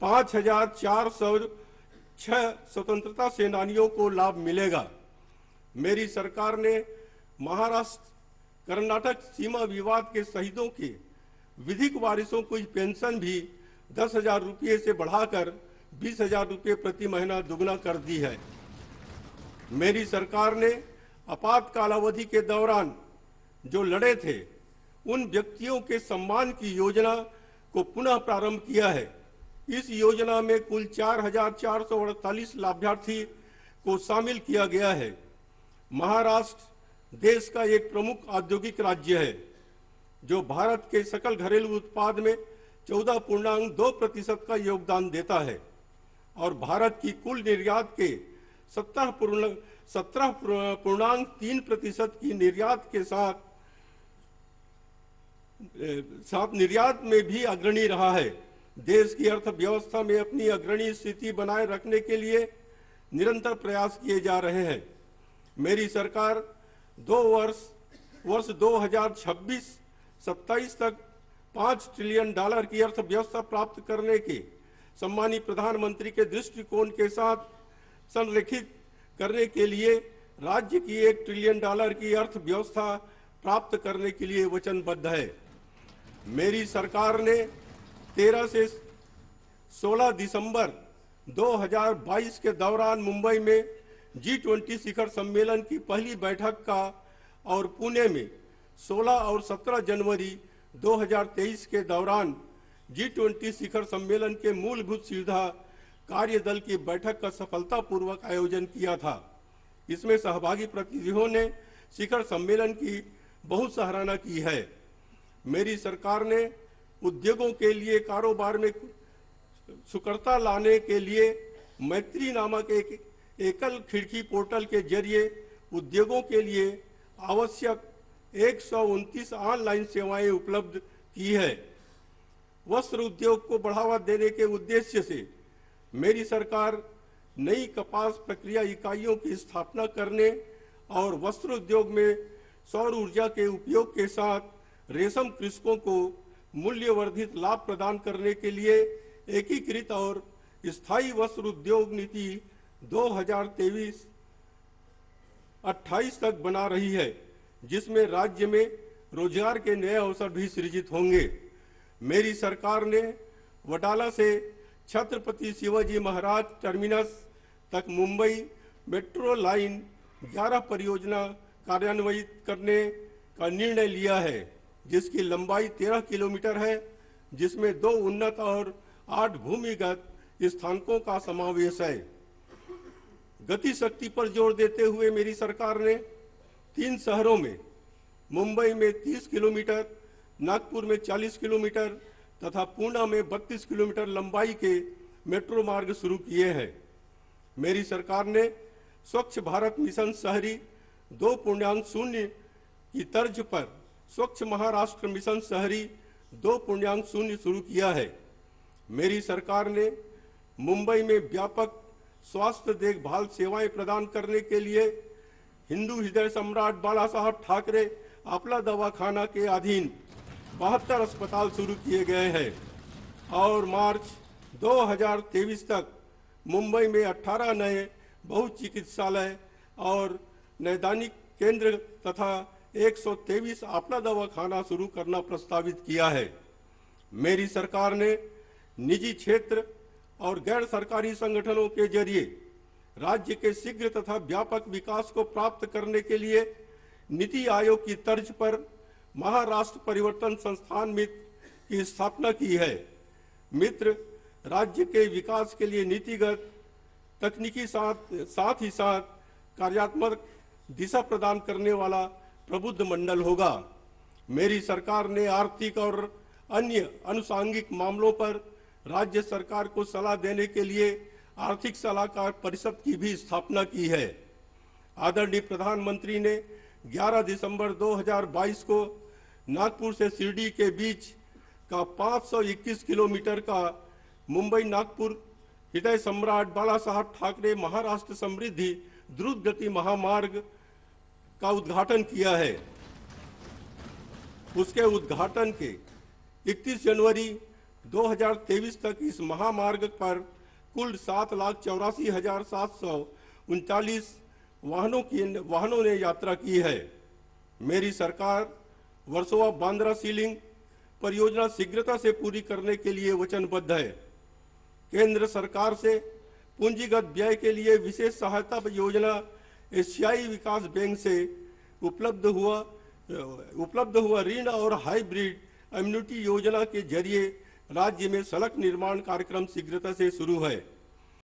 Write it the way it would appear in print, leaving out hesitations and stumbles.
5,406 स्वतंत्रता सेनानियों को लाभ मिलेगा। मेरी सरकार ने महाराष्ट्र कर्नाटक सीमा विवाद के शहीदों के विधिक वारिसों को पेंशन भी 10,000 रुपये से बढ़ाकर 20,000 रुपये प्रति महीना दुगना कर दी है। मेरी सरकार ने आपातकाल अवधि के दौरान जो लड़े थे उन व्यक्तियों के सम्मान की योजना को पुनः प्रारंभ किया है। इस योजना में कुल 4,448 लाभार्थी को शामिल किया गया है। महाराष्ट्र देश का एक प्रमुख औद्योगिक राज्य है जो भारत के सकल घरेलू उत्पाद में 14.2% का योगदान देता है और भारत की कुल निर्यात के 17.3% की निर्यात के साथ निर्यात में भी अग्रणी रहा है। देश की अर्थव्यवस्था में अपनी अग्रणी स्थिति बनाए रखने के लिए निरंतर प्रयास किए जा रहे हैं। मेरी सरकार वर्ष 2026-27 तक $5 ट्रिलियन की अर्थव्यवस्था प्राप्त करने के सम्मानीय प्रधानमंत्री के दृष्टिकोण के साथ संरेखित करने के लिए राज्य की $1 ट्रिलियन की अर्थव्यवस्था प्राप्त करने के लिए वचनबद्ध है। मेरी सरकार ने 13 से 16 दिसंबर 2022 के दौरान मुंबई में G20 शिखर सम्मेलन की पहली बैठक का और पुणे में 16 और 17 जनवरी 2023 के दौरान G20 शिखर सम्मेलन के मूलभूत सुविधा कार्यदल की बैठक का सफलतापूर्वक आयोजन किया था। इसमें सहभागी प्रतिनिधियों ने शिखर सम्मेलन की बहुत सराहना की है। मेरी सरकार ने उद्योगों के लिए कारोबार में सुकरता लाने के लिए मैत्री नामक एक एकल खिड़की पोर्टल के जरिए उद्योगों के लिए आवश्यक 129 ऑनलाइन सेवाएं उपलब्ध की है। वस्त्र उद्योग को बढ़ावा देने के उद्देश्य से मेरी सरकार नई कपास प्रक्रिया इकाइयों की स्थापना करने और वस्त्र उद्योग में सौर ऊर्जा के उपयोग के साथ रेशम कृषकों को मूल्यवर्धित लाभ प्रदान करने के लिए एकीकृत और स्थायी वस्त्र उद्योग नीति 2023-28 तक बना रही है, जिसमें राज्य में रोजगार के नए अवसर भी सृजित होंगे। मेरी सरकार ने वडाला से छत्रपति शिवाजी महाराज टर्मिनस तक मुंबई मेट्रो लाइन 11 परियोजना कार्यान्वित करने का निर्णय लिया है, जिसकी लंबाई 13 किलोमीटर है, जिसमें 2 उन्नत और 8 भूमिगत स्थानकों का समावेश है। गति शक्ति पर जोर देते हुए मेरी सरकार ने 3 शहरों में मुंबई में 30 किलोमीटर, नागपुर में 40 किलोमीटर तथा पूना में 32 किलोमीटर लंबाई के मेट्रो मार्ग शुरू किए हैं। मेरी सरकार ने स्वच्छ भारत मिशन शहरी 2.0 की तर्ज पर स्वच्छ महाराष्ट्र मिशन शहरी 2.0 शुरू किया है। मेरी सरकार ने मुंबई में व्यापक स्वास्थ्य देखभाल सेवाएं प्रदान करने के लिए हिंदू हृदय सम्राट बाला साहब ठाकरे आपला दवाखाना के अधीन 72 अस्पताल शुरू किए गए हैं और मार्च 2023 तक मुंबई में 18 नए बहुचिकित्सालय और नैदानिक केंद्र तथा 123 आपला दवाखाना शुरू करना प्रस्तावित किया है। मेरी सरकार ने निजी क्षेत्र और गैर सरकारी संगठनों के जरिए राज्य के शीघ्र तथा व्यापक विकास को प्राप्त करने के लिए नीति आयोग की तर्ज पर महाराष्ट्र परिवर्तन संस्थान मित्र की स्थापना की है। मित्र राज्य के विकास के लिए नीतिगत तकनीकी साथ ही साथ कार्यात्मक दिशा प्रदान करने वाला प्रबुद्ध मंडल होगा। मेरी सरकार ने आर्थिक और अन्य अनुषांगिक मामलों पर राज्य सरकार को सलाह देने के लिए आर्थिक सलाहकार परिषद की भी स्थापना की है। आदरणीय प्रधानमंत्री ने 11 दिसंबर 2022 को नागपुर से शिरडी के बीच का 521 किलोमीटर का मुंबई नागपुर हृदय सम्राट बाला साहब ठाकरे महाराष्ट्र समृद्धि द्रुत गति महामार्ग का उद्घाटन किया है। उसके उद्घाटन के 31 जनवरी 2023 तक इस महामार्ग पर कुल 7,84,739 वाहनों ने यात्रा की है। मेरी सरकार वर्सोवा बांद्रा सीलिंग परियोजना शीघ्रता से पूरी करने के लिए वचनबद्ध है। केंद्र सरकार से पूंजीगत व्यय के लिए विशेष सहायता योजना एशियाई विकास बैंक से उपलब्ध हुआ ऋण और हाइब्रिड एन्युटी योजना के जरिए राज्य में सड़क निर्माण कार्यक्रम शीघ्रता से शुरू है।